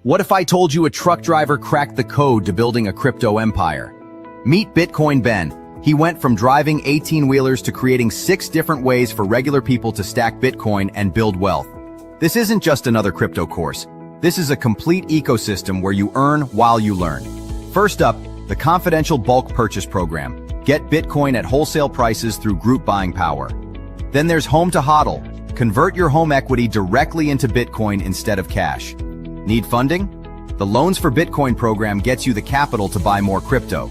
What if I told you a truck driver cracked the code to building a crypto empire? Meet Bitcoin Ben. He went from driving 18-wheelers to creating 6 different ways for regular people to stack Bitcoin and build wealth. This isn't just another crypto course. This is a complete ecosystem where you earn while you learn. First up, the confidential bulk purchase program. Get Bitcoin at wholesale prices through group buying power. Then there's Home to HODL. Convert your home equity directly into Bitcoin instead of cash. Need funding? The Loans for Bitcoin program gets you the capital to buy more crypto.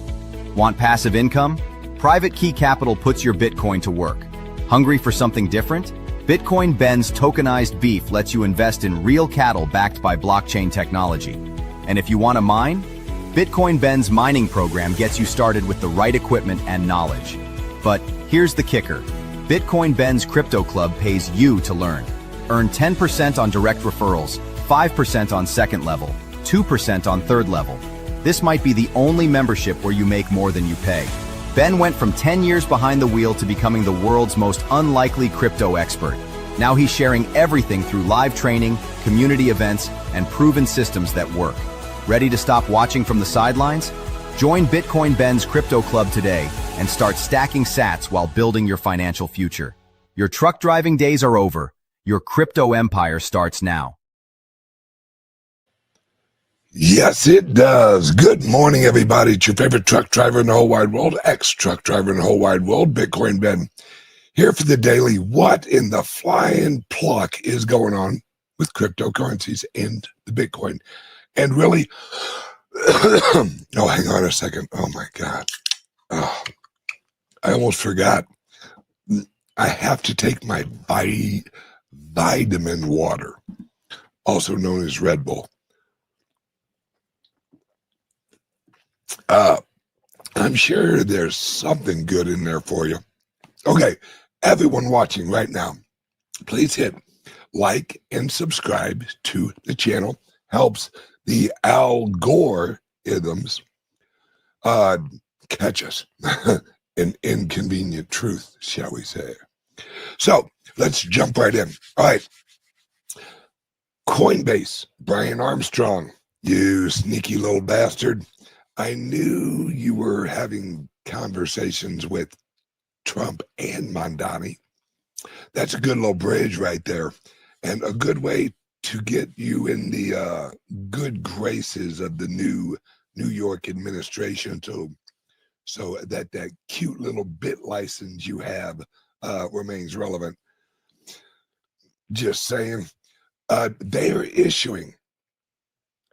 Want passive income? Private Key Capital puts your Bitcoin to work. Hungry for something different? Bitcoin Ben's tokenized beef lets you invest in real cattle backed by blockchain technology. And if you want to mine? Bitcoin Ben's mining program gets you started with the right equipment and knowledge. But here's the kicker. Bitcoin Ben's Crypto Club pays you to learn. Earn 10% on direct referrals, 5% on second level, 2% on third level. This might be the only membership where you make more than you pay. Ben went from 10 years behind the wheel to becoming the world's most unlikely crypto expert. Now he's sharing everything through live training, community events, and proven systems that work. Ready to stop watching from the sidelines? Join Bitcoin Ben's Crypto Club today and start stacking sats while building your financial future. Your truck driving days are over. Your crypto empire starts now. Yes, it does. Good morning, everybody. It's your favorite truck driver in the whole wide world, ex-truck driver in the whole wide world, Bitcoin Ben, here for the daily. What in the flying pluck is going on with cryptocurrencies and the Bitcoin? And really, oh, hang on a second. Oh, my God. Oh, I almost forgot. I have to take my vitamin water, also known as Red Bull. I'm sure there's something good in there for you. Okay, everyone watching right now, please hit like and subscribe to the channel. Helps the algorithms catch us. An inconvenient truth, shall we say. So let's jump right in. All right. Coinbase, Brian Armstrong, you sneaky little bastard. I knew you were having conversations with Trump and Mondani. That's a good little bridge right there, and a good way to get you in the good graces of the new New York administration, so that cute little bit license you have remains relevant. Just saying, they are issuing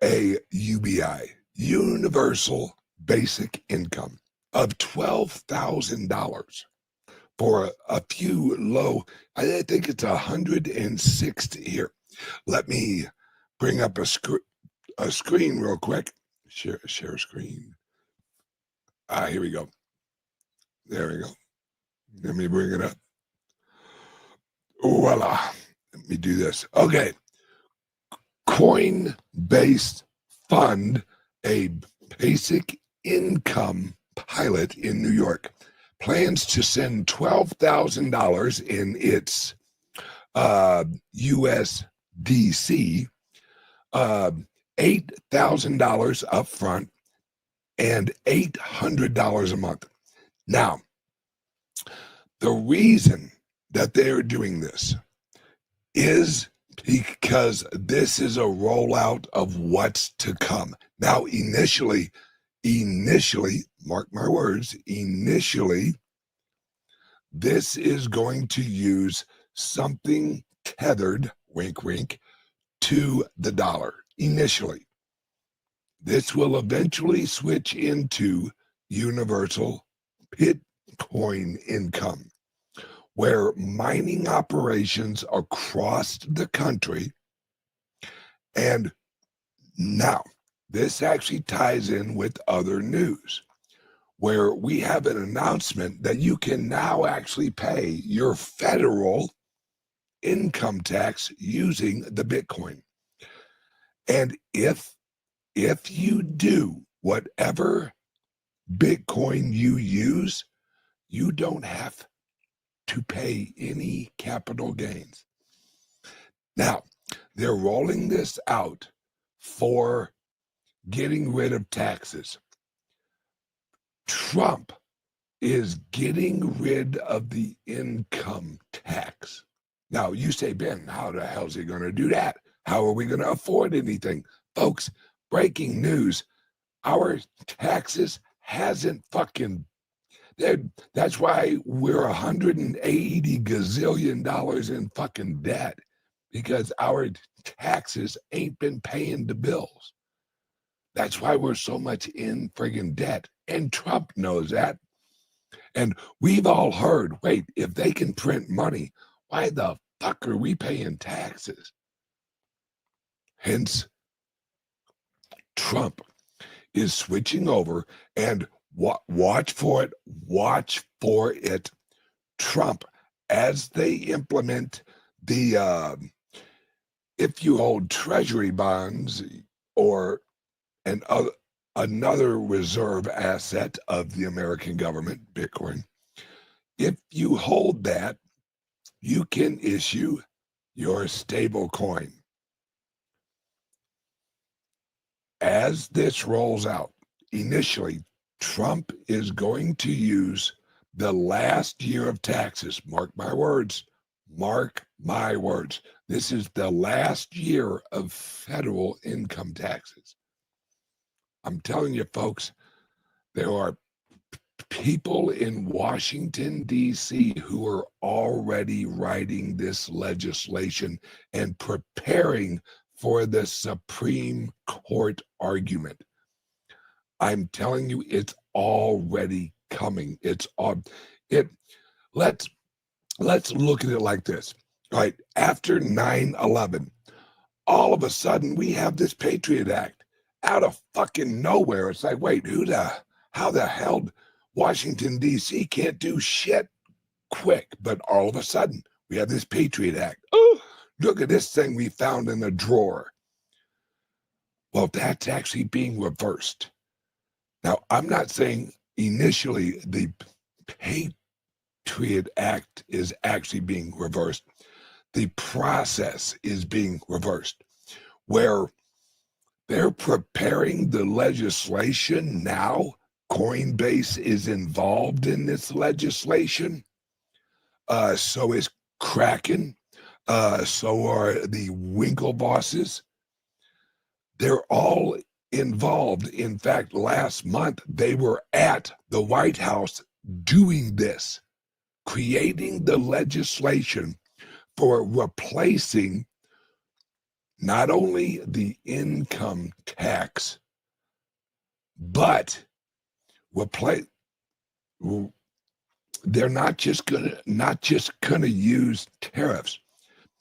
a UBI, Universal Basic Income, of $12,000 for a few low. I think it's 160 here. Let me bring up a screen real quick. Share screen. Here we go. There we go. Let me bring it up. Voila. Let me do this. Okay. Coinbase Fund, a basic income pilot in New York, plans to send $12,000 in its USDC, $8,000 up front, and $800 a month. Now, the reason that they're doing this is because this is a rollout of what's to come. Now, initially, mark my words, initially, this is going to use something tethered, wink, wink, to the dollar. Initially, this will eventually switch into universal Bitcoin income, where mining operations across the country. And now this actually ties in with other news, where we have an announcement that you can now actually pay your federal income tax using the Bitcoin. And if you do whatever Bitcoin you use, you don't have to pay any capital gains. Now, they're rolling this out for getting rid of taxes. Trump is getting rid of the income tax. Now, you say, Ben, how the hell is he going to do that? How are we going to afford anything? Folks, breaking news, our taxes hasn't fucking, that's why we're $180 gazillion in fucking debt, because our taxes ain't been paying the bills. That's why we're so much in friggin' debt. And Trump knows that. And we've all heard, wait, if they can print money, why the fuck are we paying taxes? Hence, Trump is switching over, and watch for it, Trump, as they implement the, if you hold treasury bonds or another reserve asset of the American government, Bitcoin, if you hold that, you can issue your stable coin. As this rolls out, initially, Trump is going to use the last year of taxes. Mark my words. Mark my words. This is the last year of federal income taxes. I'm telling you, folks, there are people in Washington, D.C. who are already writing this legislation and preparing for the Supreme Court argument. I'm telling you, it's already coming. Let's look at it like this. All right, after 9/11, all of a sudden we have this Patriot Act out of fucking nowhere. It's like, wait, how the hell Washington, D.C. can't do shit quick? But all of a sudden we have this Patriot Act. Oh, look at this thing we found in a drawer. Well, that's actually being reversed. Now, I'm not saying initially the Patriot Act is actually being reversed. The process is being reversed, where they're preparing the legislation now. Coinbase is involved in this legislation. So is Kraken. So are the Winklevosses. They're all involved. In fact, last month they were at the White House doing this, creating the legislation for replacing not only the income tax, but they're not just gonna use tariffs,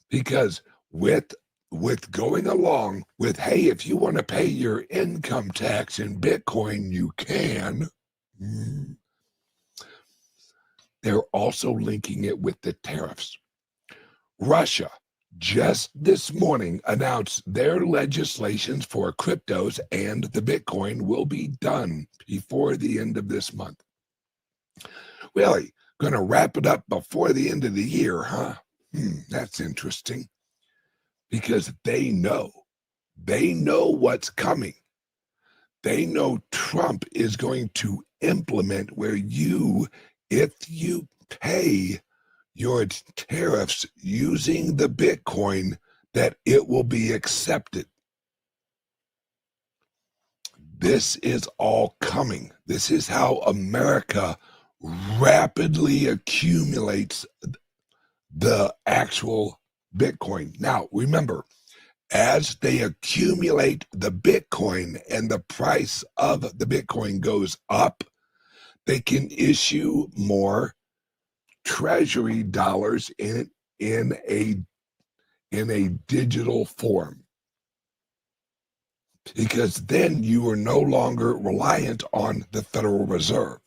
because with going along with, hey, if you want to pay your income tax in Bitcoin, you can. They're also linking it with the tariffs. Russia just this morning announced their legislations for cryptos, and the Bitcoin will be done before the end of this month. Really? Going to wrap it up before the end of the year, huh? That's interesting. Because they know what's coming. They know Trump is going to implement where if you pay your tariffs using the Bitcoin, that it will be accepted. This is all coming. This is how America rapidly accumulates the actual Bitcoin. Now, remember, as they accumulate the Bitcoin and the price of the Bitcoin goes up, they can issue more treasury dollars in a digital form, because then you are no longer reliant on the Federal Reserve.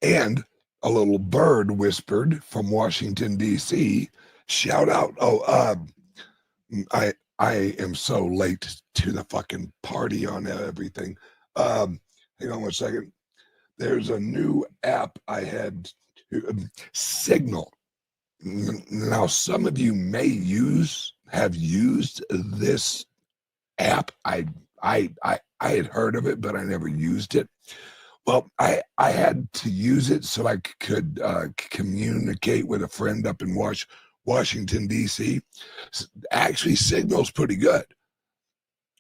And a little bird whispered from Washington, D.C., shout out, I am so late to the fucking party on everything. Hang on one second. There's a new app I had, Signal. Now, some of you may have used this app. I had heard of it, but I never used it. Well, I had to use it so I could communicate with a friend up in Washington D.C. Actually, Signal's pretty good,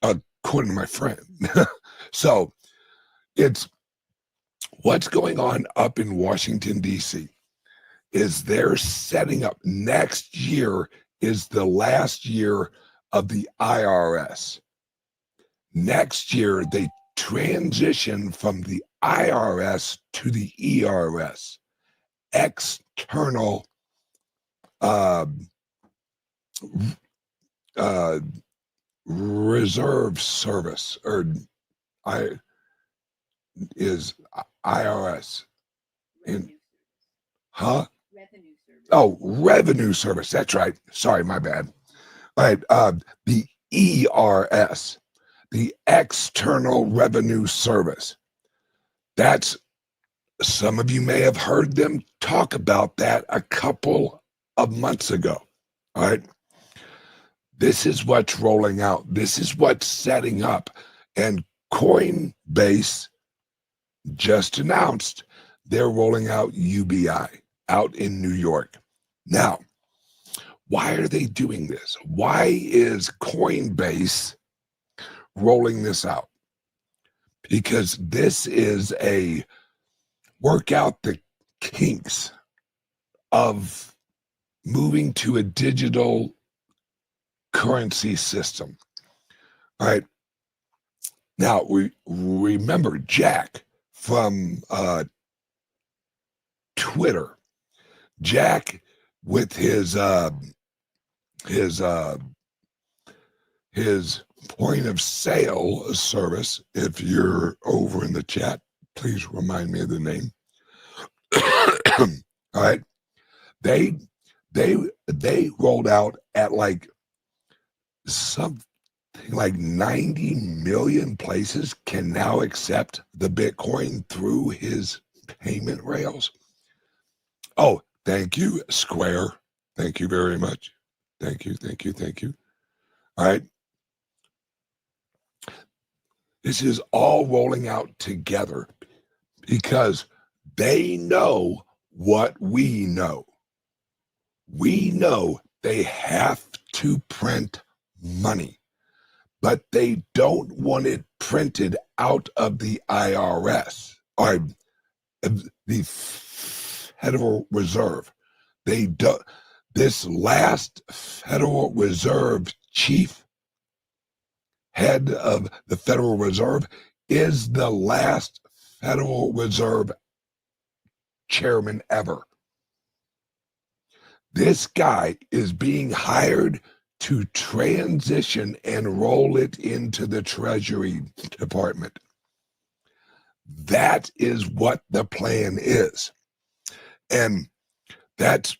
according to my friend. So it's what's going on up in Washington D.C. is they're setting up next year is the last year of the IRS. Next year, they transition from the IRS to the ERS, external reserve service, or is IRS. And huh? Revenue service. Oh, revenue service. That's right. Sorry, my bad. All right. The ERS, the External Revenue Service. That's, some of you may have heard them talk about that a couple of months ago. All right. This is what's rolling out. This is what's setting up. And Coinbase just announced they're rolling out UBI out in New York. Now, why are they doing this? Why is Coinbase rolling this out? Because this is a work out the kinks of moving to a digital currency system. All right. Now, we remember Jack from Twitter. Jack with his point of sale service. If you're over in the chat, please remind me of the name. All right. They rolled out at like something like 90 million places can now accept the Bitcoin through his payment rails. Oh, thank you, Square. Thank you very much. Thank you. All right. This is all rolling out together because they know what we know. We know they have to print money, but they don't want it printed out of the IRS or the Federal Reserve. They don't. This last Federal Reserve chief, head of the Federal Reserve, is the last Federal Reserve chairman ever. This guy is being hired to transition and roll it into the Treasury Department. That is what the plan is. And that's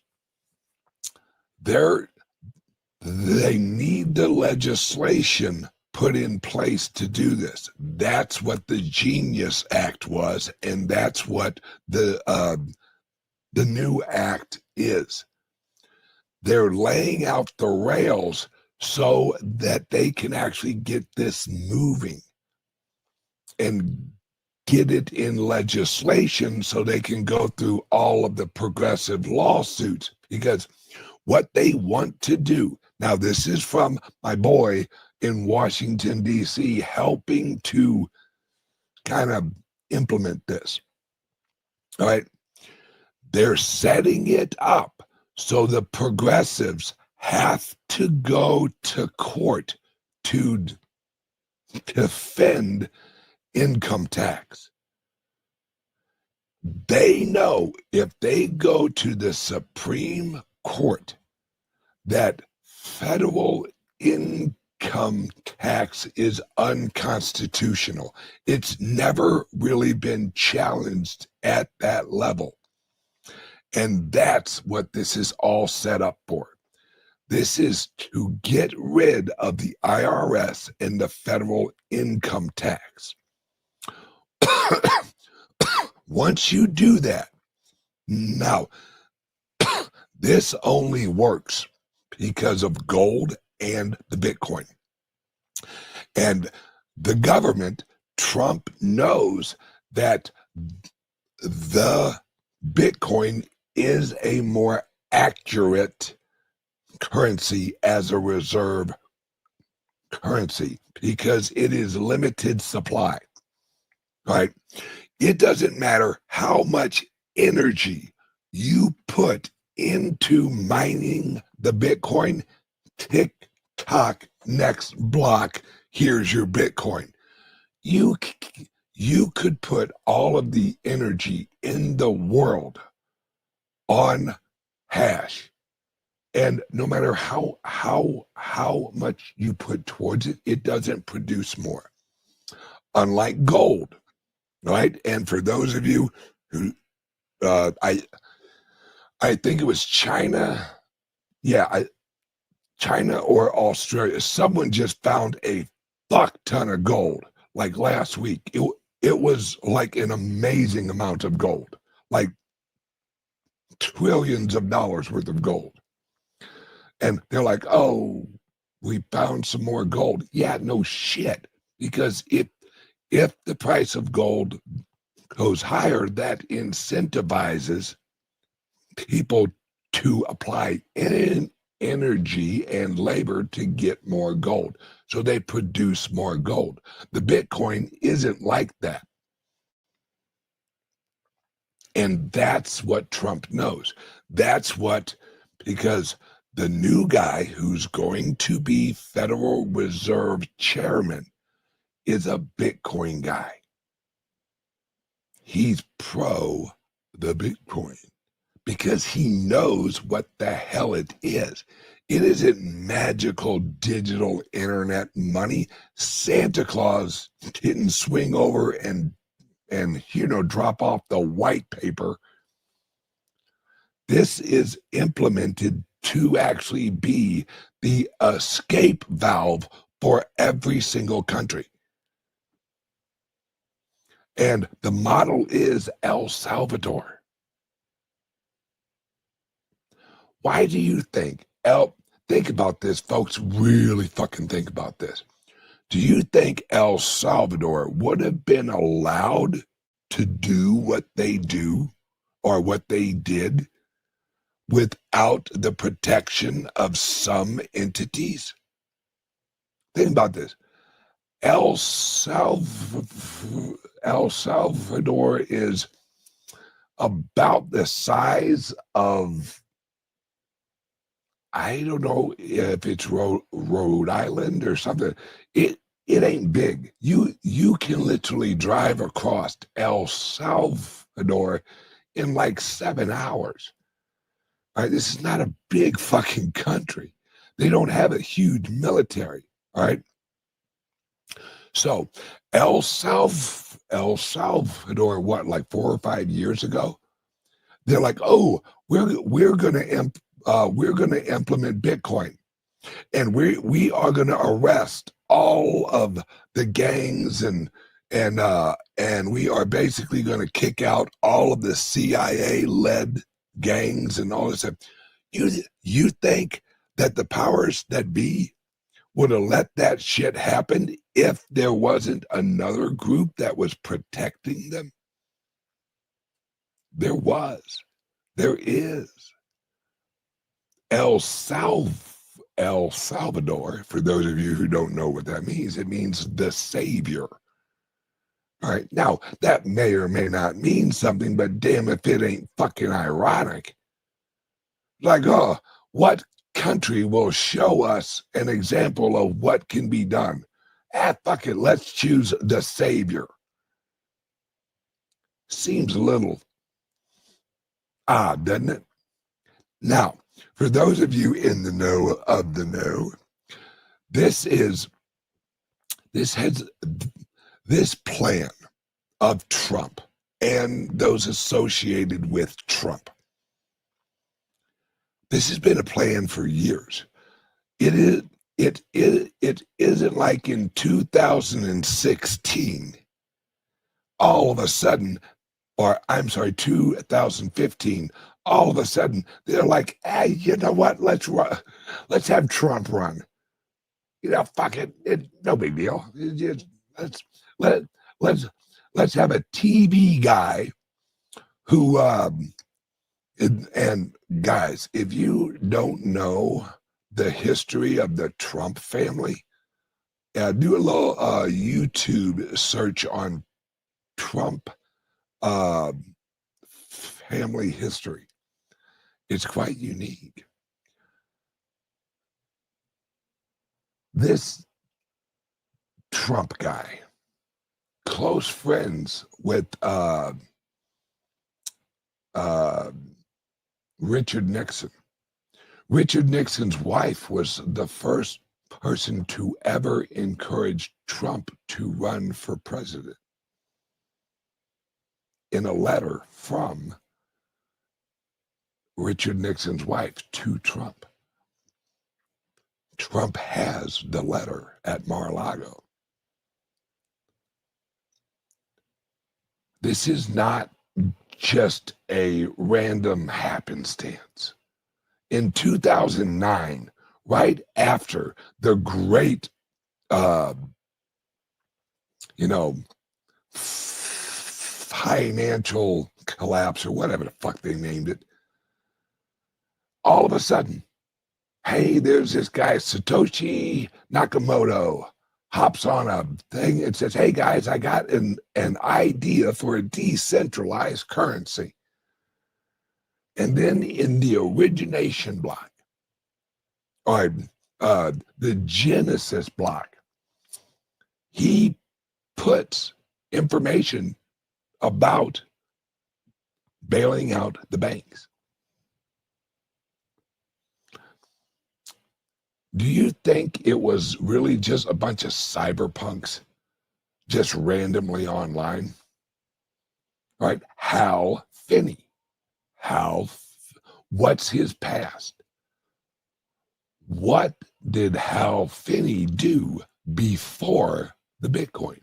they need the legislation put in place to do this. That's what the Genius Act was, and that's what the new act is. They're laying out the rails so that they can actually get this moving and get it in legislation so they can go through all of the progressive lawsuits. Because what they want to do, now this is from my boy in Washington, D.C., helping to kind of implement this. All right. They're setting it up so the progressives have to go to court to defend income tax. They know if they go to the Supreme Court that federal income tax is unconstitutional. It's never really been challenged at that level. And that's what this is all set up for. This is to get rid of the IRS and the federal income tax. Once you do that, now, this only works because of gold and the Bitcoin. And the government, Trump knows that the Bitcoin is a more accurate currency as a reserve currency because it is limited supply, right? It doesn't matter how much energy you put into mining the Bitcoin, tick tock, next block, here's your Bitcoin. You could put all of the energy in the world on hash, and no matter how much you put towards it, it doesn't produce more. Unlike gold, right? And for those of you who I think it was China, yeah, China or Australia, someone just found a fuck ton of gold like last week. It was like an amazing amount of gold, like trillions of dollars worth of gold. And they're like, oh, we found some more gold. Yeah, no shit. Because if the price of gold goes higher, that incentivizes people to apply energy and labor to get more gold. So they produce more gold. The Bitcoin isn't like that. And that's what Trump knows. That's what, because the new guy who's going to be Federal Reserve Chairman is a Bitcoin guy. He's pro the Bitcoin because he knows what the hell it is. It isn't magical digital internet money. Santa Claus didn't swing over and drop off the white paper. This is implemented to actually be the escape valve for every single country. And the model is El Salvador. Why do you think, think about this, folks, really fucking think about this. Do you think El Salvador would have been allowed to do what they do or what they did without the protection of some entities? Think about this. El Salvador is about the size of, I don't know if it's Rhode Island or something. It ain't big. You can literally drive across El Salvador in like 7 hours. All right, this is not a big fucking country. They don't have a huge military. All right. So El Salvador, what, like 4 or 5 years ago, they're like, oh, we're gonna implement Bitcoin, and we are gonna arrest all of the gangs and we are basically gonna kick out all of the CIA-led gangs and all this stuff. You think that the powers that be would have let that shit happen if there wasn't another group that was protecting them? There was. There is. El Salvador, for those of you who don't know what that means, it means the savior. All right. Now, that may or may not mean something, but damn if it ain't fucking ironic. Like, oh, what country will show us an example of what can be done? Fuck it, let's choose the savior. Seems a little odd, doesn't it? Now, for those of you in the know of the know, this plan of Trump and those associated with Trump. This has been a plan for years. It isn't like in 2016, all of a sudden, or I'm sorry, 2015, all of a sudden, they're like, hey, you know what? Let's have Trump run. fuck it. No big deal. It's just, let let's have a TV guy who and guys, if you don't know the history of the Trump family, do a little YouTube search on Trump family history. It's quite unique. This Trump guy, close friends with Richard Nixon. Richard Nixon's wife was the first person to ever encourage Trump to run for president. In a letter from Richard Nixon's wife to Trump. Trump has the letter at Mar-a-Lago. This is not just a random happenstance. In 2009, right after the great, financial collapse or whatever the fuck they named it, all of a sudden, hey, there's this guy, Satoshi Nakamoto, hops on a thing and says, hey guys, I got an idea for a decentralized currency. And then in the origination block, or the Genesis block, he puts information about bailing out the banks. Do you think it was really just a bunch of cyberpunks just randomly online? All right, Hal Finney. What's his past? What did Hal Finney do before the Bitcoin?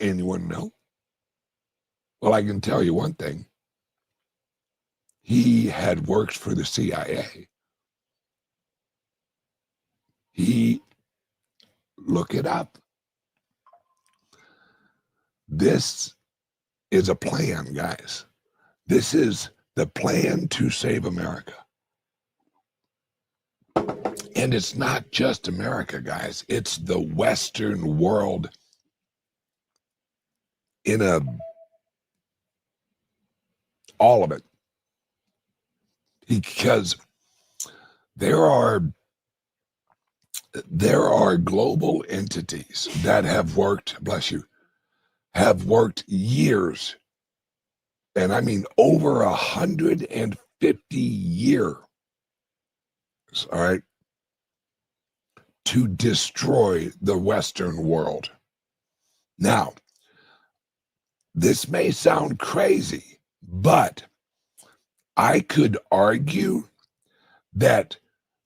Anyone know? Well, I can tell you one thing. He had worked for the CIA. Look it up. This is a plan, guys. This is the plan to save America. And it's not just America, guys. It's the Western world all of it. Because there are global entities that have worked, bless you, have worked years, and I mean over 150 years, all right, to destroy the Western world. Now, this may sound crazy, but I could argue that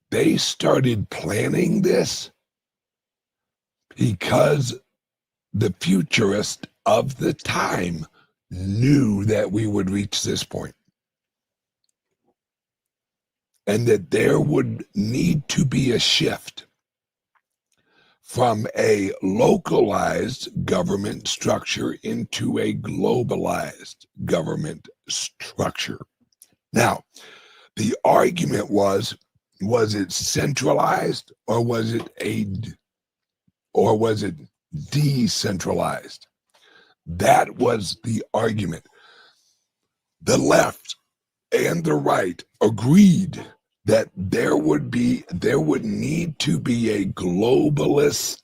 they started planning this because the futurists of the time knew that we would reach this point and that there would need to be a shift from a localized government structure into a globalized government structure. Now, the argument was it centralized or was it decentralized? That was the argument. The left and the right agreed that there would need to be a globalist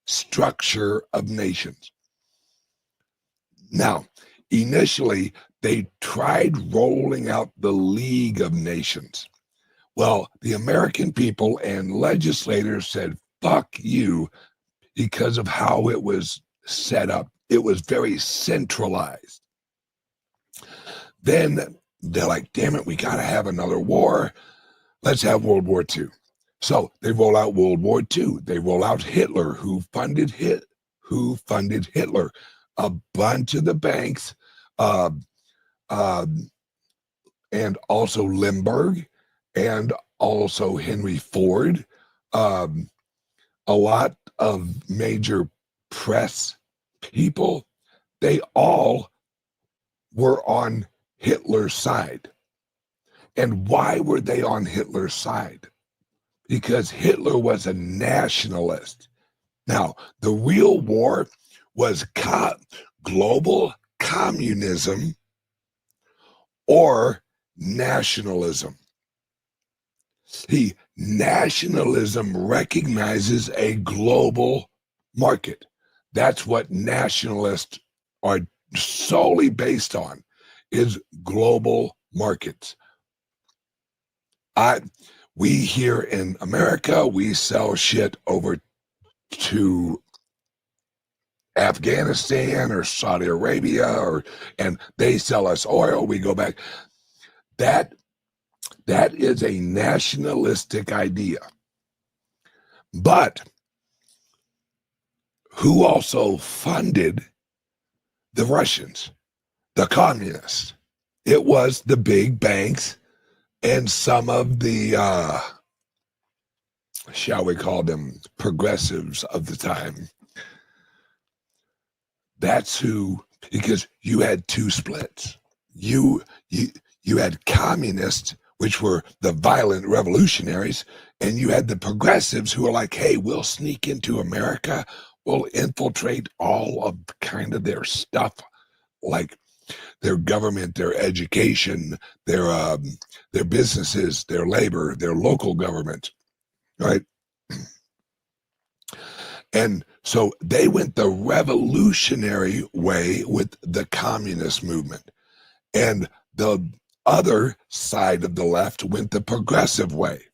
structure of nations. Now, initially, they tried rolling out the League of Nations. Well, the American people and legislators said, fuck you, because of how it was set up. It was very centralized. Then they're like, damn it, we got to have another war. Let's have World War II. So they roll out World War II. They roll out Hitler, who funded Hitler. A bunch of the banks, and also Limburg, and also Henry Ford, a lot of major press people, they all were on Hitler's side. And why were they on Hitler's side? Because Hitler was a nationalist. Now, the real war was global communism or nationalism. Nationalism recognizes a global market. That's what nationalists are solely based on, is global markets. We here in America, we sell shit over to Afghanistan or Saudi Arabia, and they sell us oil. We go back. That is a nationalistic idea. But who also funded the Russians, the communists? It was the big banks and some of the, shall we call them, progressives of the time. That's who, because you had two splits. You had communists, which were the violent revolutionaries, and you had the progressives who were like, hey, we'll sneak into America, we'll infiltrate all of kind of their stuff, like their government, their education, their businesses, their labor, their local government, right? And so they went the revolutionary way with the communist movement. And the other side of the left went the progressive way.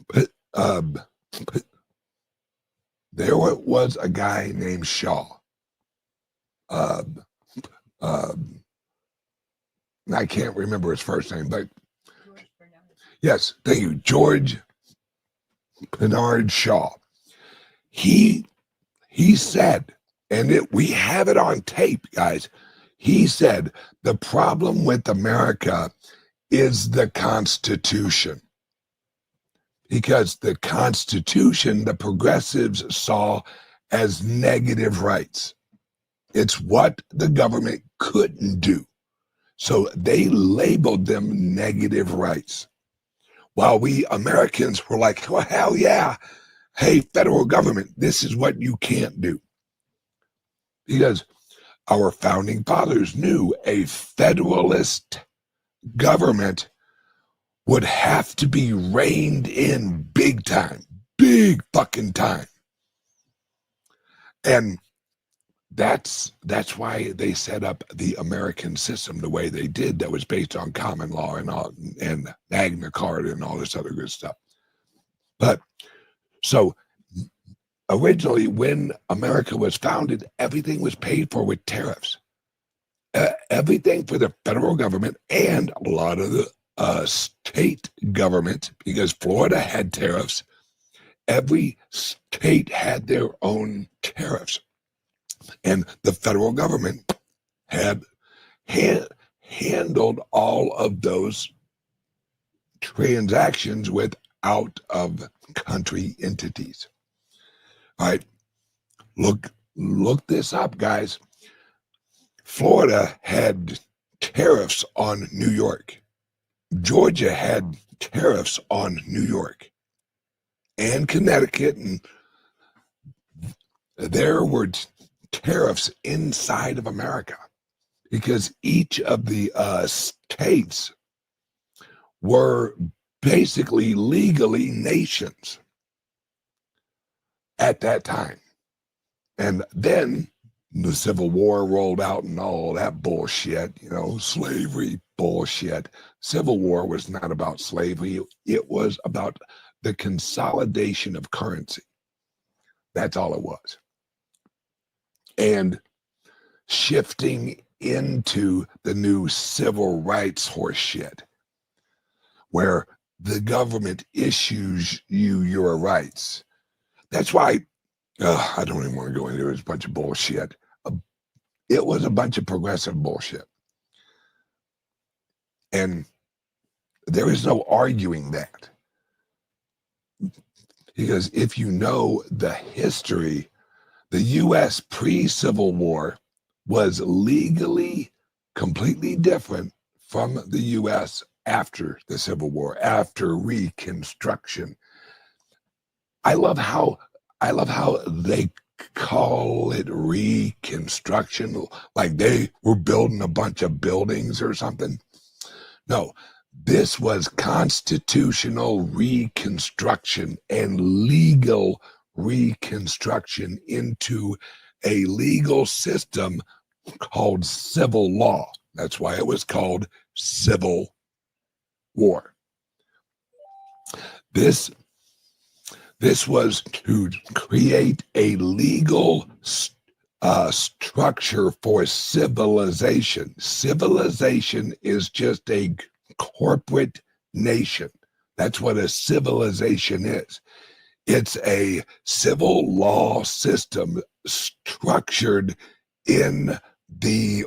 But there was a guy named Shaw. I can't remember his first name, but yes, thank you, George Bernard Shaw. He said, and we have it on tape, guys. He said the problem with America is the Constitution, because the Constitution, the progressives saw as negative rights. It's what the government couldn't do. So they labeled them negative rights. While we Americans were like, well, hell yeah. Hey, federal government, this is what you can't do. Because our founding fathers knew a federalist government would have to be reined in big time, big fucking time. And that's why they set up the American system the way they did, that was based on common law and Magna Carta and all this other good stuff. But so originally, when America was founded, everything was paid for with tariffs. Everything for the federal government and a lot of the state government, because Florida had tariffs. Every state had their own tariffs. And the federal government had handled all of those transactions with out of country entities. All right, look this up, guys. Florida had tariffs on New York. Georgia had tariffs on New York and Connecticut, and there were tariffs inside of America, because each of the states were basically legally nations at that time. And then the Civil War rolled out and all that bullshit, slavery bullshit. Civil War was not about slavery. It was about the consolidation of currency. That's all it was. And shifting into the new civil rights horse shit, where the government issues you your rights. That's why I don't even want to go into it. It's a bunch of bullshit. It was a bunch of progressive bullshit. And There is no arguing that. Because if you know the history, the U.S. pre-Civil War was legally completely different from the U.S. after the Civil War, after Reconstruction. I love how they call it Reconstruction, like they were building a bunch of buildings or something. No, this was constitutional reconstruction and legal reconstruction into a legal system called civil law. That's why it was called Civil War. This was to create a legal structure for civilization. Civilization is just a corporate nation. That's what a civilization is. It's a civil law system structured in the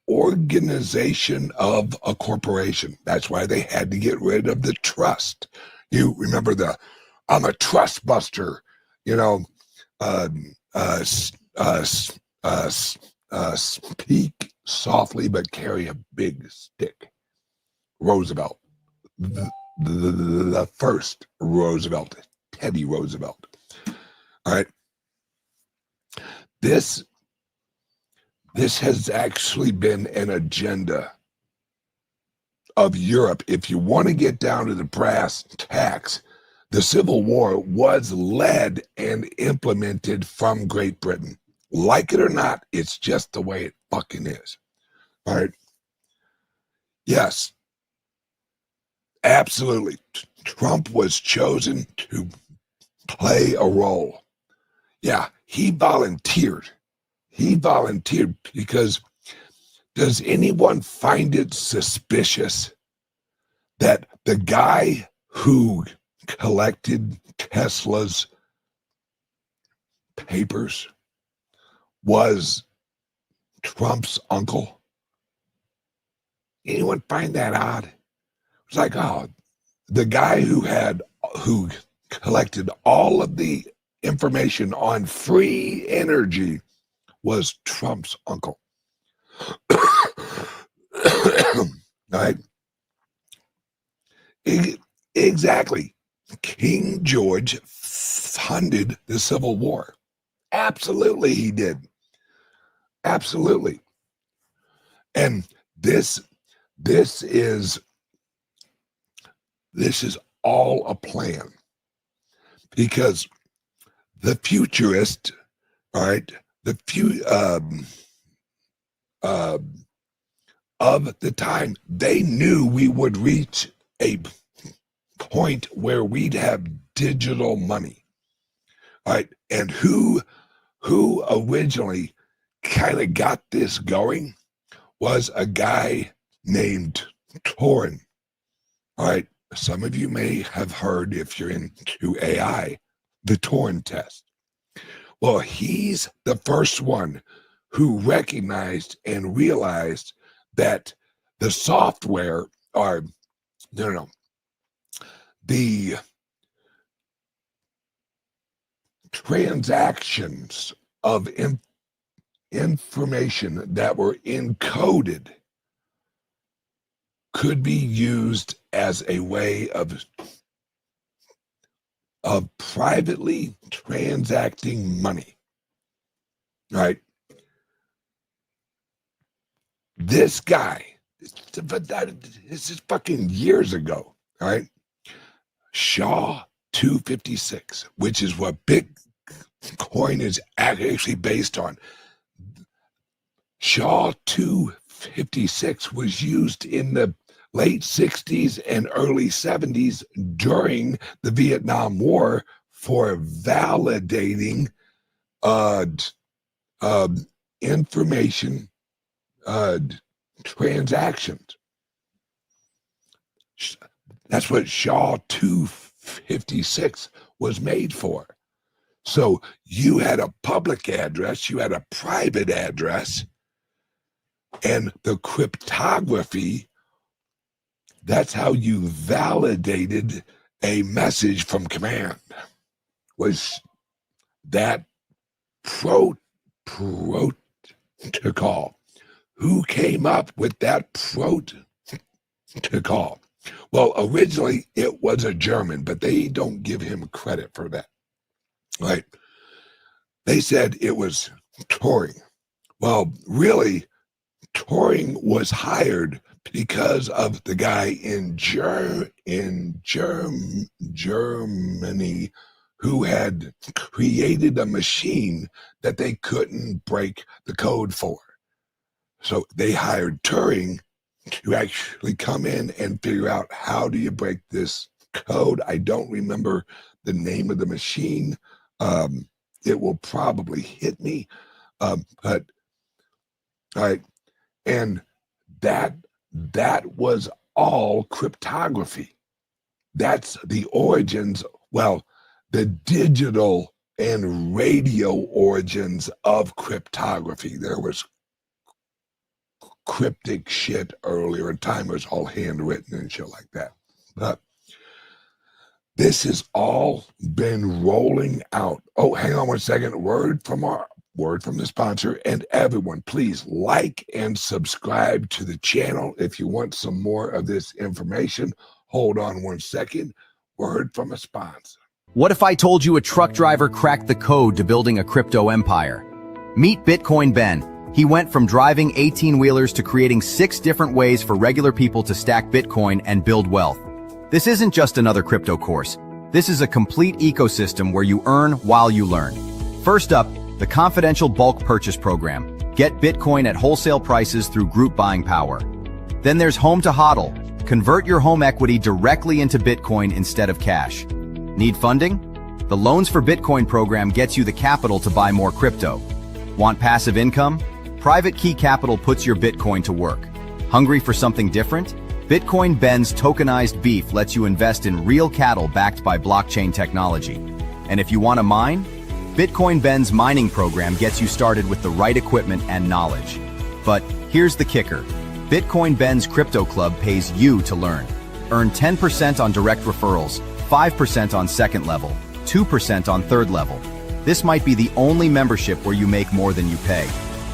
organization of a corporation. That's why they had to get rid of the trust. You remember I'm a trust buster, speak softly but carry a big stick. Roosevelt, the first Roosevelt, Teddy Roosevelt. All right. This has actually been an agenda of Europe. If you want to get down to the brass tacks, the Civil War was led and implemented from Great Britain. Like it or not, it's just the way it fucking is. All right. Yes, absolutely. Trump was chosen to play a role. Yeah, he volunteered. He volunteered because does anyone find it suspicious that the guy who collected Tesla's papers was Trump's uncle? Anyone find that odd? It's like, oh, the guy who collected all of the information on free energy was Trump's uncle. Right? Exactly. King George funded the Civil War. Absolutely, he did. Absolutely. And this is all a plan, because the futurist, all right, of the time, they knew we would reach a point where we'd have digital money. All right. And who originally kind of got this going was a guy named Turing. All right. Some of you may have heard, if you're into AI, the Turing test. Well, he's the first one who recognized and realized that the software, or the transactions of information that were encoded could be used as a way of privately transacting money. Right? This guy, this is fucking years ago, all right? SHA-256, which is what Bitcoin is actually based on. SHA-256 was used in the late 60s and early 70s during the Vietnam War for validating information transactions. That's what SHA-256 was made for. So you had a public address, you had a private address, and the cryptography That's how you validated a message from command, was that protocol. Who came up with that protocol? Well, originally it was a German, but they don't give him credit for that, right? They said it was Turing. Well, really, Turing was hired because of the guy in Germany who had created a machine that they couldn't break the code for. So they hired Turing to actually come in and figure out, how do you break this code? I don't remember the name of the machine. It will probably hit me. But all right, and that was all cryptography. That's the origins, well, the digital and radio origins of cryptography. There was cryptic shit earlier in time. It was all handwritten and shit like that. But this has all been rolling out. Oh, hang on one second. Word from the sponsor. And everyone, please like and subscribe to the channel if you want some more of this information. Hold on one second. Word from a sponsor. What if I told you a truck driver cracked the code to building a crypto empire? Meet Bitcoin Ben. He went from driving 18-wheelers to creating 6 different ways for regular people to stack Bitcoin and build wealth. This isn't just another crypto course. This is a complete ecosystem where you earn while you learn. First up, the confidential bulk purchase program. Get Bitcoin at wholesale prices through group buying power. Then there's Home to HODL. Convert your home equity directly into Bitcoin instead of cash. Need funding? The Loans for Bitcoin program gets you the capital to buy more crypto. Want passive income? Private Key Capital puts your Bitcoin to work. Hungry for something different? Bitcoin Ben's tokenized beef lets you invest in real cattle backed by blockchain technology. And if you want to mine, Bitcoin Ben's mining program gets you started with the right equipment and knowledge. But here's the kicker. Bitcoin Ben's Crypto Club pays you to learn. Earn 10% on direct referrals, 5% on second level, 2% on third level. This might be the only membership where you make more than you pay.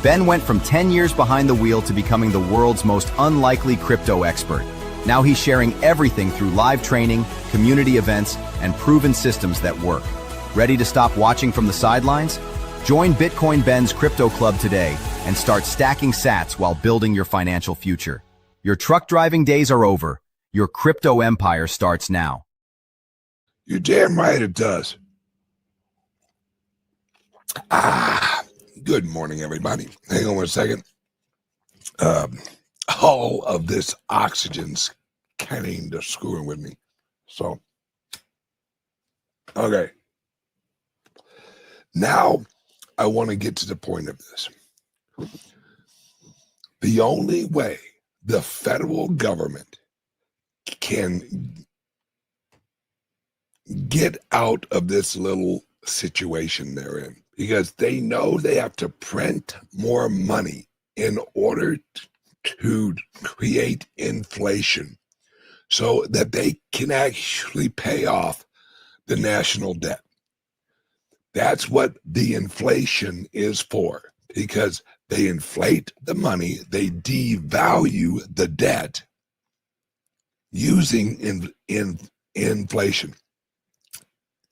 Ben went from 10 years behind the wheel to becoming the world's most unlikely crypto expert. Now he's sharing everything through live training, community events, and proven systems that work. Ready to stop watching from the sidelines? Join Bitcoin Ben's Crypto Club today and start stacking sats while building your financial future. Your truck driving days are over. Your crypto empire starts now. You're damn right it does. Good morning, everybody. Hang on one second. All of this oxygen's kind of screwing with me. So, okay. Now, I want to get to the point of this. The only way the federal government can get out of this little situation they're in, because they know they have to print more money in order to create inflation so that they can actually pay off the national debt. That's what the inflation is for, because they inflate the money, they devalue the debt using inflation.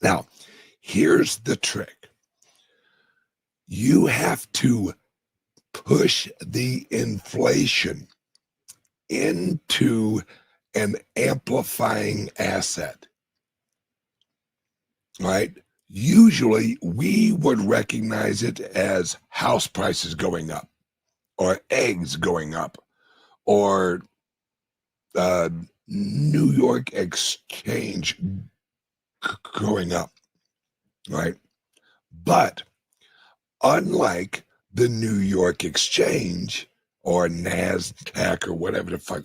Now, here's the trick. You have to push the inflation into an amplifying asset, right? Usually we would recognize it as house prices going up, or eggs going up, or New York exchange going up, right? But unlike the New York exchange or NASDAQ or whatever the fuck,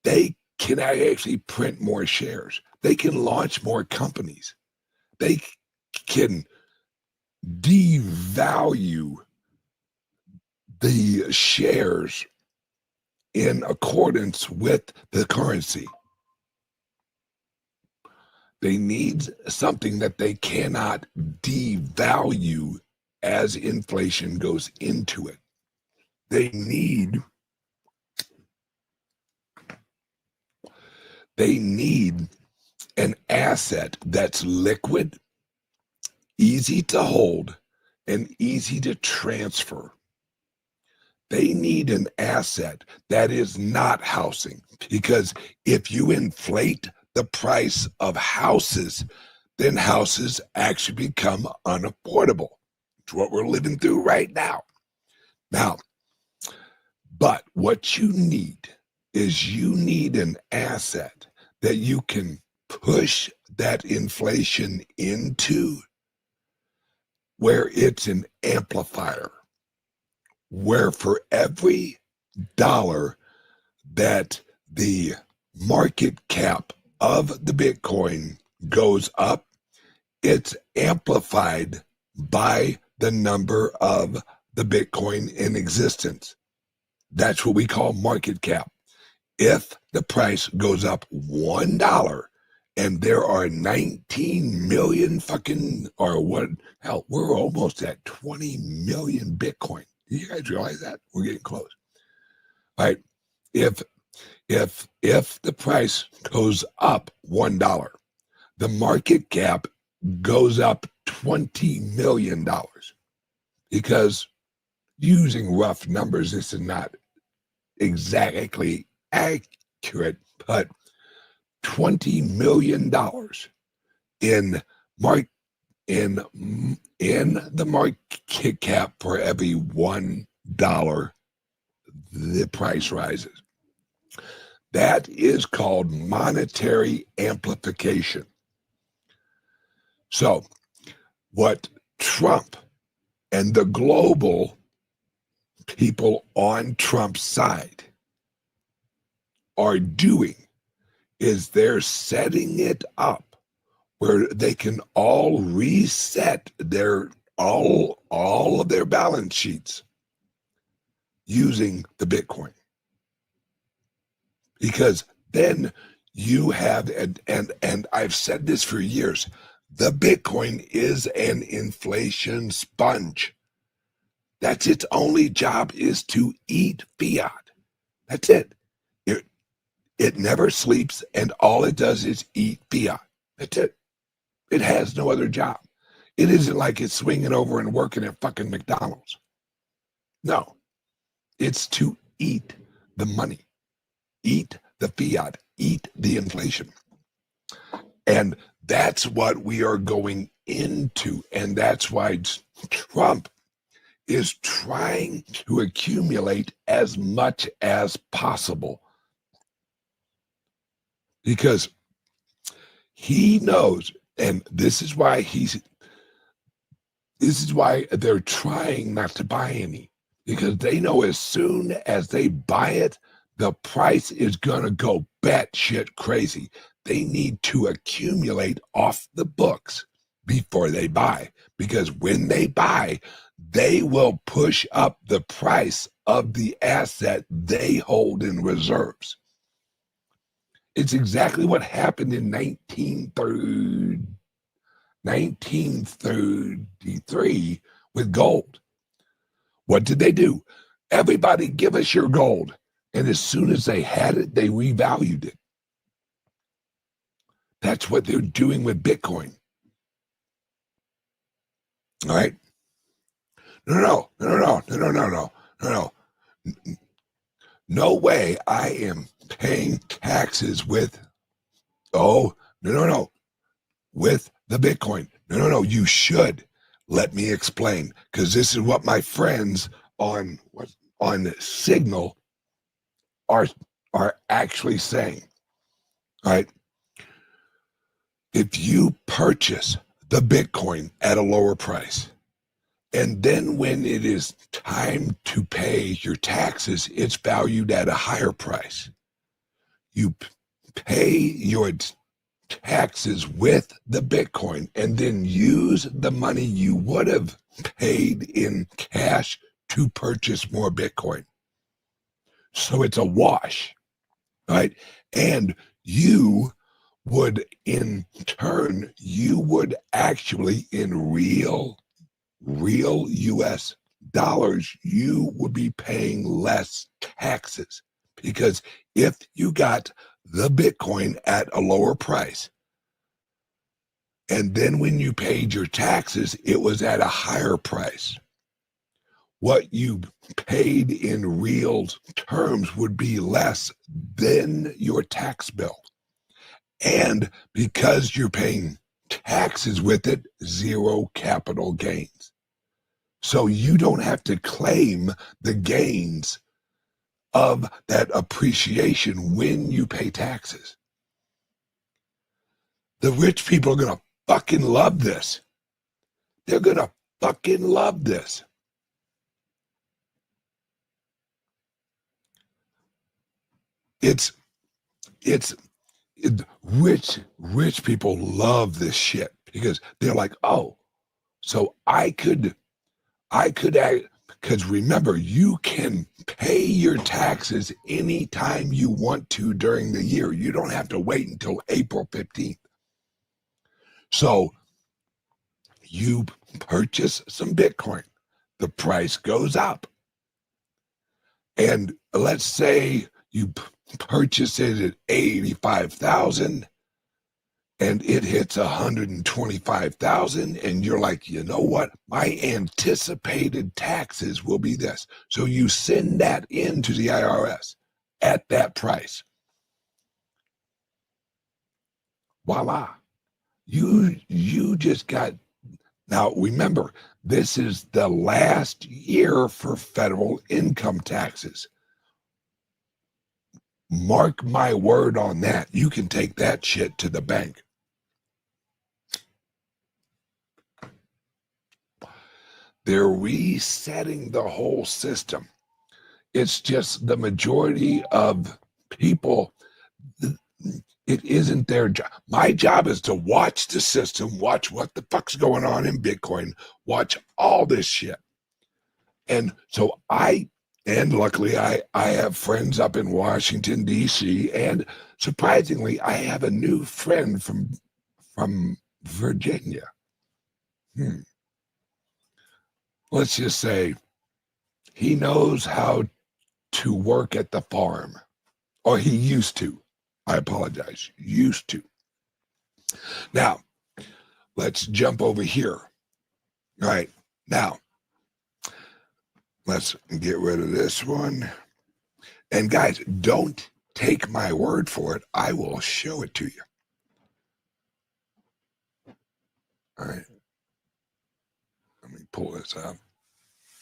they can actually print more shares. They can launch more companies. They can devalue the shares in accordance with the currency. They need something that they cannot devalue as inflation goes into it. They need an asset that's liquid, easy to hold, and easy to transfer. They need an asset that is not housing, because if you inflate the price of houses, then houses actually become unaffordable. It's what we're living through right now. Now, but what you need is you need an asset that you can push that inflation into, where it's an amplifier, where for every dollar that the market cap of the Bitcoin goes up, it's amplified by the number of the Bitcoin in existence. That's what we call market cap. If the price goes up $1 and there are 19 million hell, we're almost at 20 million Bitcoin. Do you guys realize that? We're getting close. All right. If the price goes up $1, the market cap goes up $20 million, because using rough numbers, this is not exactly accurate, but $20 million in the market cap for every $1 the price rises. That is called monetary amplification. So what Trump and the global people on Trump's side are doing is they're setting it up where they can all reset all of their balance sheets using the Bitcoin. Because then you have, and I've said this for years, the Bitcoin is an inflation sponge. That's its only job, is to eat fiat. That's it. It never sleeps, and all it does is eat fiat. That's it. It has no other job. It isn't like it's swinging over and working at fucking McDonald's. No. It's to eat the money, eat the fiat, eat the inflation. And that's what we are going into. And that's why Trump is trying to accumulate as much as possible, because he knows, and this is why they're trying not to buy any, because they know as soon as they buy it, the price is gonna go batshit crazy. They need to accumulate off the books before they buy, because when they buy, they will push up the price of the asset they hold in reserves. It's exactly what happened in 1933 with gold. What did they do? Everybody give us your gold. And as soon as they had it, they revalued it. That's what they're doing with Bitcoin. All right? No. No way I am paying taxes with the Bitcoin. No, you should. Let me explain, because this is what my friends on Signal are actually saying. All right. If you purchase the Bitcoin at a lower price, and then when it is time to pay your taxes, it's valued at a higher price. You pay your taxes with the Bitcoin and then use the money you would have paid in cash to purchase more Bitcoin. So it's a wash, right? And you would in turn, you would actually in real US dollars, you would be paying less taxes, because if you got the Bitcoin at a lower price, and then when you paid your taxes, it was at a higher price, what you paid in real terms would be less than your tax bill. And because you're paying taxes with it, zero capital gains. So you don't have to claim the gains of that appreciation when you pay taxes. The rich people are going to fucking love this. They're going to fucking love this. Rich people love this shit because they're like, oh, so I could because remember, you can pay your taxes anytime you want to during the year. You don't have to wait until April 15th. So you purchase some Bitcoin, the price goes up. And let's say you purchase it at 85,000 and it hits 125,000, and you're like, you know what? My anticipated taxes will be this. So you send that in to the IRS at that price. Voila. You just got, now remember, this is the last year for federal income taxes. Mark my word on that. You can take that shit to the bank. They're resetting the whole system. It's just the majority of people, it isn't their job. My job is to watch the system, watch what the fuck's going on in Bitcoin, watch all this shit. And so luckily I have friends up in Washington, D.C., and surprisingly, I have a new friend from Virginia. Let's just say he knows how to work at the farm, or he used to. I apologize, used to. Now, let's jump over here. All right, now, let's get rid of this one. And guys, don't take my word for it. I will show it to you. All right. Let me pull this up.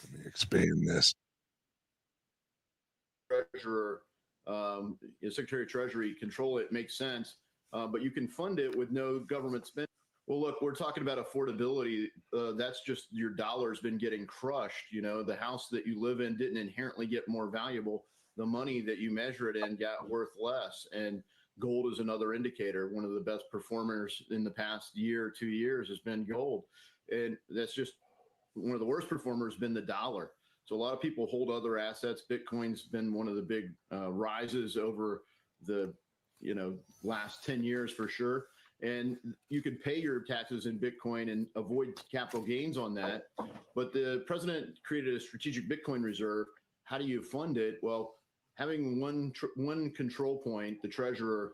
Let me expand this. Treasurer, Secretary of Treasury control it makes sense, but you can fund it with no government spending. Well, look, we're talking about affordability. That's just your dollar's been getting crushed. You know, the house that you live in didn't inherently get more valuable. The money that you measure it in got worth less. And gold is another indicator. One of the best performers in the past year, 2 years has been gold. And that's just one of the worst performers has been the dollar. So a lot of people hold other assets. Bitcoin's been one of the big rises over the last 10 years for sure. And you could pay your taxes in Bitcoin and avoid capital gains on that. But the president created a strategic Bitcoin reserve. How do you fund it? Well, having one control point, the treasurer,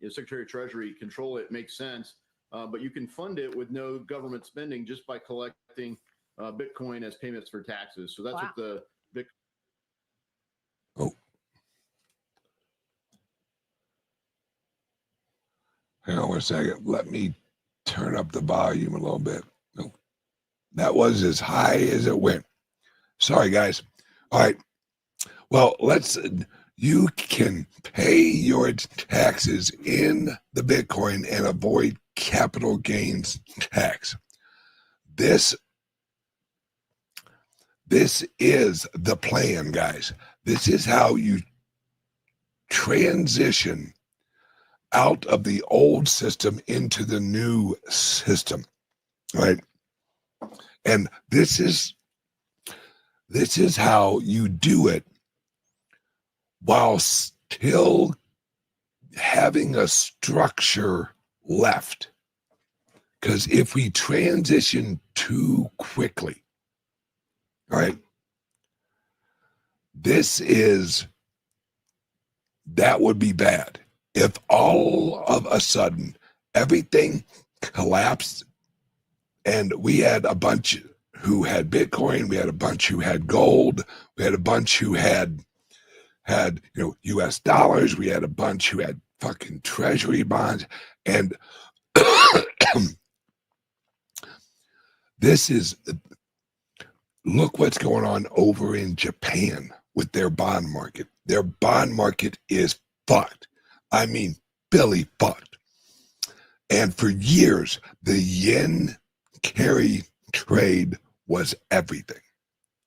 Secretary of Treasury, control it makes sense. But you can fund it with no government spending just by collecting Bitcoin as payments for taxes. So that's what the Bitcoin. Oh. Hang on 1 second. Let me turn up the volume a little bit. No, that was as high as it went. Sorry, guys. All right. Well, you can pay your taxes in the Bitcoin and avoid capital gains tax. This is the plan, guys. This is how you transition out of the old system into the new system, right? And this is how you do it while still having a structure left. Because if we transition too quickly, all right, that would be bad. If all of a sudden everything collapsed and we had a bunch who had Bitcoin, we had a bunch who had gold, we had a bunch who had US dollars, we had a bunch who had fucking treasury bonds, and look what's going on over in Japan with their bond market. Their bond market is fucked. I mean, Billy fucked. And for years, the yen carry trade was everything.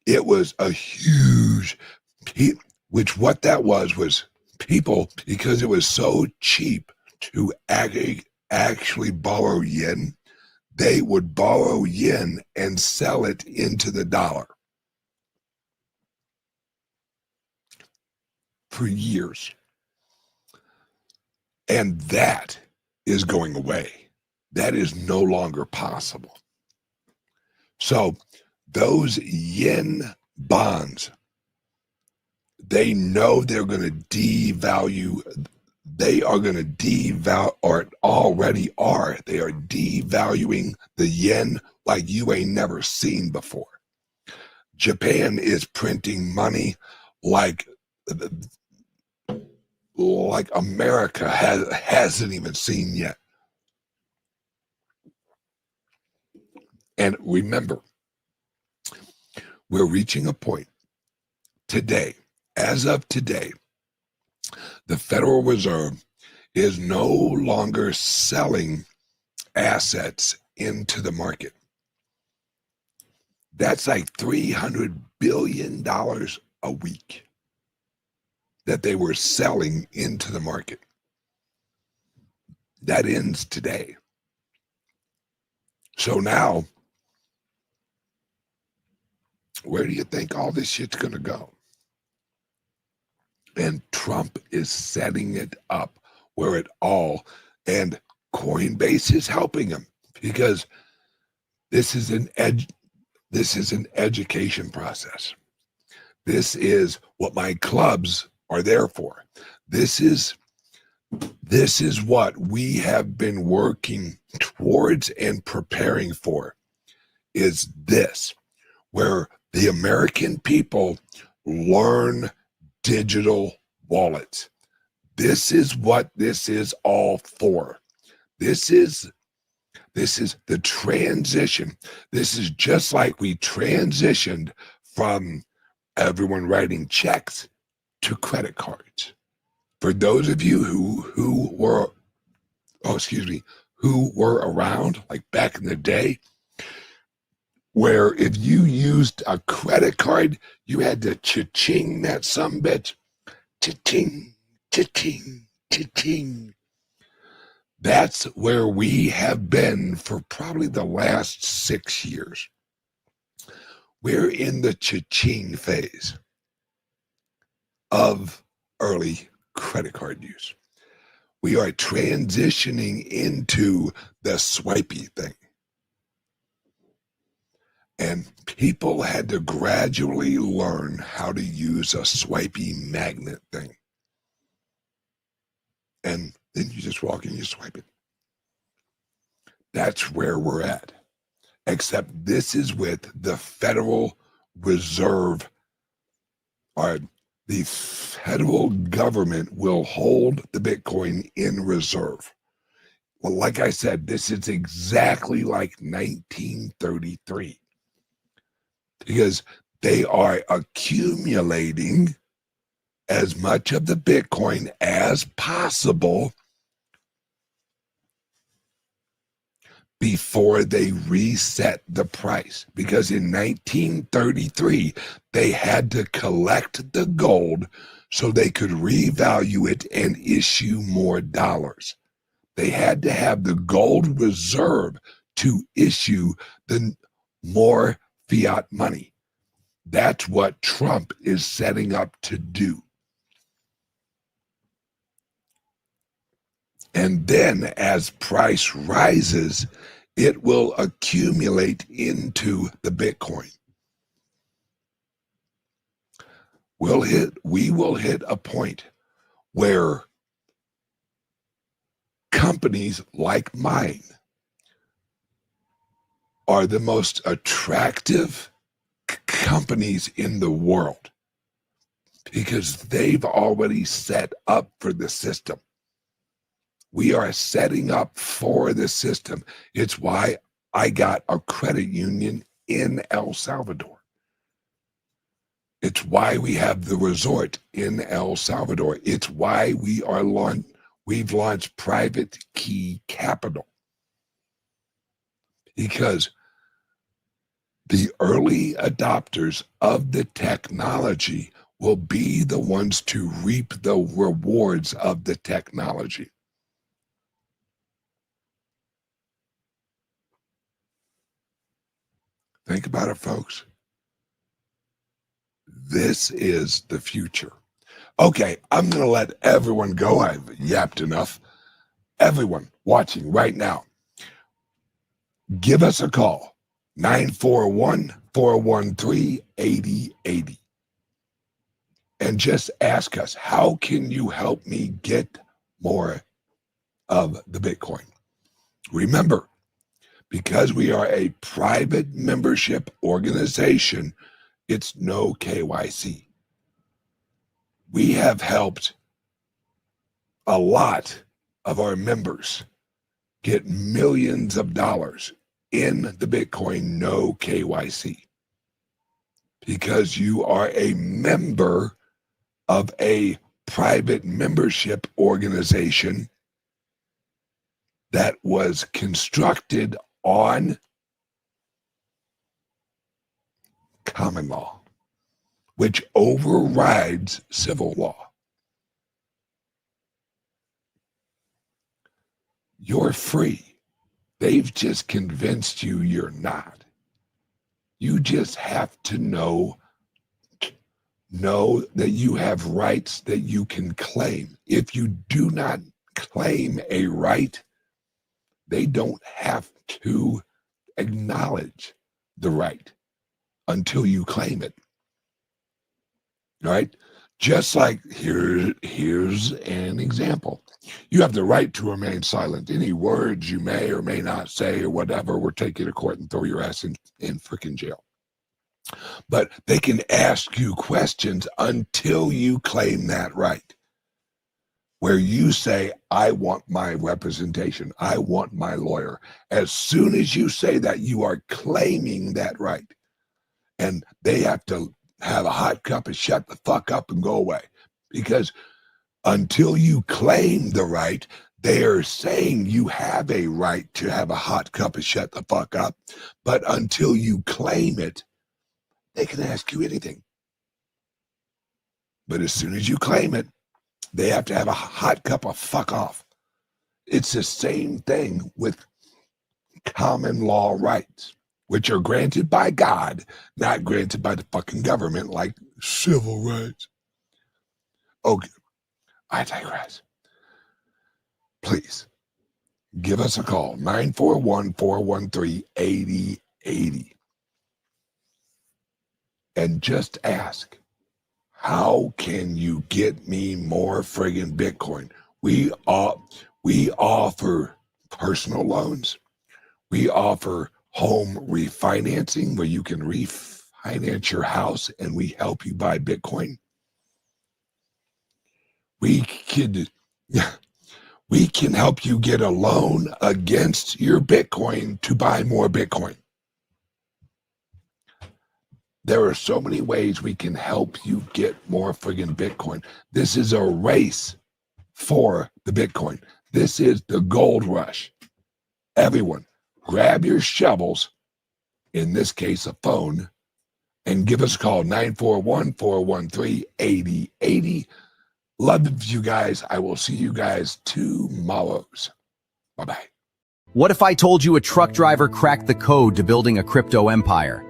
It was a huge, what that was people, because it was so cheap to actually borrow yen, they would borrow yen and sell it into the dollar for years. And that is going away. That is no longer possible. So those yen bonds, they know they're going to devalue. They are going to devalue, or already are. They are devaluing the yen like you ain't never seen before. Japan is printing money like America hasn't even seen yet. And remember, we're reaching a point today, as of today, the Federal Reserve is no longer selling assets into the market. That's like $300 billion a week that they were selling into the market. That ends today. So now, where do you think all this shit's going to go? And Trump is setting it up where and Coinbase is helping him, because this is an education process. This is what my clubs are there for. This is what we have been working towards and preparing for, is this, where the American people learn digital wallets. This is what this is all for. This is the transition. This is just like we transitioned from everyone writing checks to credit cards. For those of you who were around, like back in the day, where if you used a credit card, you had to cha-ching that sumbitch. Cha-ching, cha-ching, cha-ching. That's where we have been for probably the last 6 years. We're in the cha-ching phase of early credit card use. We are transitioning into the swipey thing. And people had to gradually learn how to use a swipey magnet thing. And then you just walk in, you swipe it. That's where we're at. Except this is with the Federal Reserve, or the federal government will hold the Bitcoin in reserve. Well, like I said, this is exactly like 1933. Because they are accumulating as much of the Bitcoin as possible before they reset the price. Because in 1933, they had to collect the gold so they could revalue it and issue more dollars. They had to have the gold reserve to issue the more fiat money. That's what Trump is setting up to do. And then as price rises, it will accumulate into the Bitcoin. We will hit a point where companies like mine are the most attractive companies in the world because they've already set up for the system. We are setting up for the system. It's why I got a credit union in El Salvador. It's why we have the resort in El Salvador. It's why we've launched Private Key Capital. Because the early adopters of the technology will be the ones to reap the rewards of the technology. Think about it, folks. This is the future. Okay, I'm going to let everyone go. I've yapped enough. Everyone watching right now, give us a call, 941-413-8080. And just ask us, how can you help me get more of the Bitcoin? Remember, because we are a private membership organization, it's no KYC. We have helped a lot of our members get millions of dollars in the Bitcoin, no KYC. Because you are a member of a private membership organization that was constructed on common law, which overrides civil law. You're free. They've just convinced you you're not. You just have to know that you have rights that you can claim. If you do not claim a right, they don't have to acknowledge the right until you claim it. All right? Just like here's an example. You have the right to remain silent. Any words you may or may not say or whatever will take you to court and throw your ass in freaking jail. But they can ask you questions until you claim that right. Where you say, I want my representation. I want my lawyer. As soon as you say that, you are claiming that right. And they have to have a hot cup and shut the fuck up and go away. Because until you claim the right, they are saying you have a right to have a hot cup and shut the fuck up. But until you claim it, they can ask you anything. But as soon as you claim it, they have to have a hot cup of fuck off. It's the same thing with common law rights, which are granted by God, not granted by the fucking government like civil rights. Okay, I digress. Please, give us a call, 941-413-8080. And just ask, how can you get me more friggin' Bitcoin? We offer personal loans. We offer home refinancing where you can refinance your house and we help you buy Bitcoin. We can help you get a loan against your Bitcoin to buy more Bitcoin. There are so many ways we can help you get more friggin' Bitcoin. This is a race for the Bitcoin. This is the gold rush. Everyone, grab your shovels, in this case a phone, and give us a call, 941-413-8080. Love you guys. I will see you guys tomorrow. Bye-bye. What if I told you a truck driver cracked the code to building a crypto empire?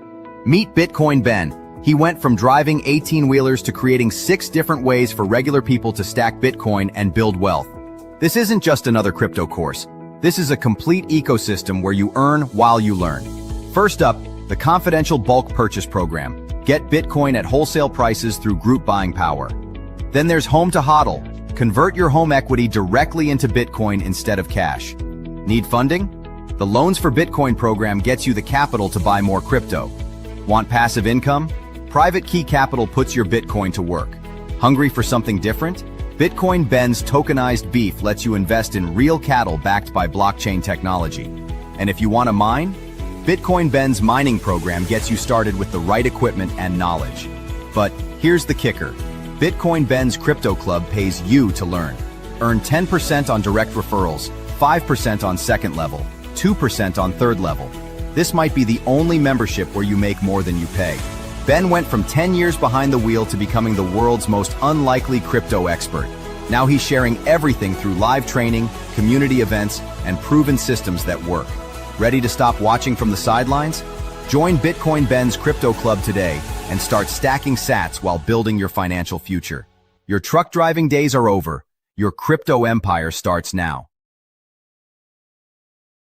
Meet Bitcoin Ben. He went from driving 18-wheelers to creating 6 different ways for regular people to stack Bitcoin and build wealth. This isn't just another crypto course. This is a complete ecosystem where you earn while you learn. First up, the confidential bulk purchase program. Get Bitcoin at wholesale prices through group buying power. Then there's Home to HODL. Convert your home equity directly into Bitcoin instead of cash. Need funding? The Loans for Bitcoin program gets you the capital to buy more crypto. Want passive income? Private Key Capital puts your Bitcoin to work. Hungry for something different? Bitcoin Ben's tokenized beef lets you invest in real cattle backed by blockchain technology. And if you want to mine? Bitcoin Ben's mining program gets you started with the right equipment and knowledge. But here's the kicker. Bitcoin Ben's Crypto Club pays you to learn. Earn 10% on direct referrals, 5% on second level, 2% on third level. This might be the only membership where you make more than you pay. Ben went from 10 years behind the wheel to becoming the world's most unlikely crypto expert. Now he's sharing everything through live training, community events, and proven systems that work. Ready to stop watching from the sidelines? Join Bitcoin Ben's Crypto Club today and start stacking sats while building your financial future. Your truck driving days are over. Your crypto empire starts now.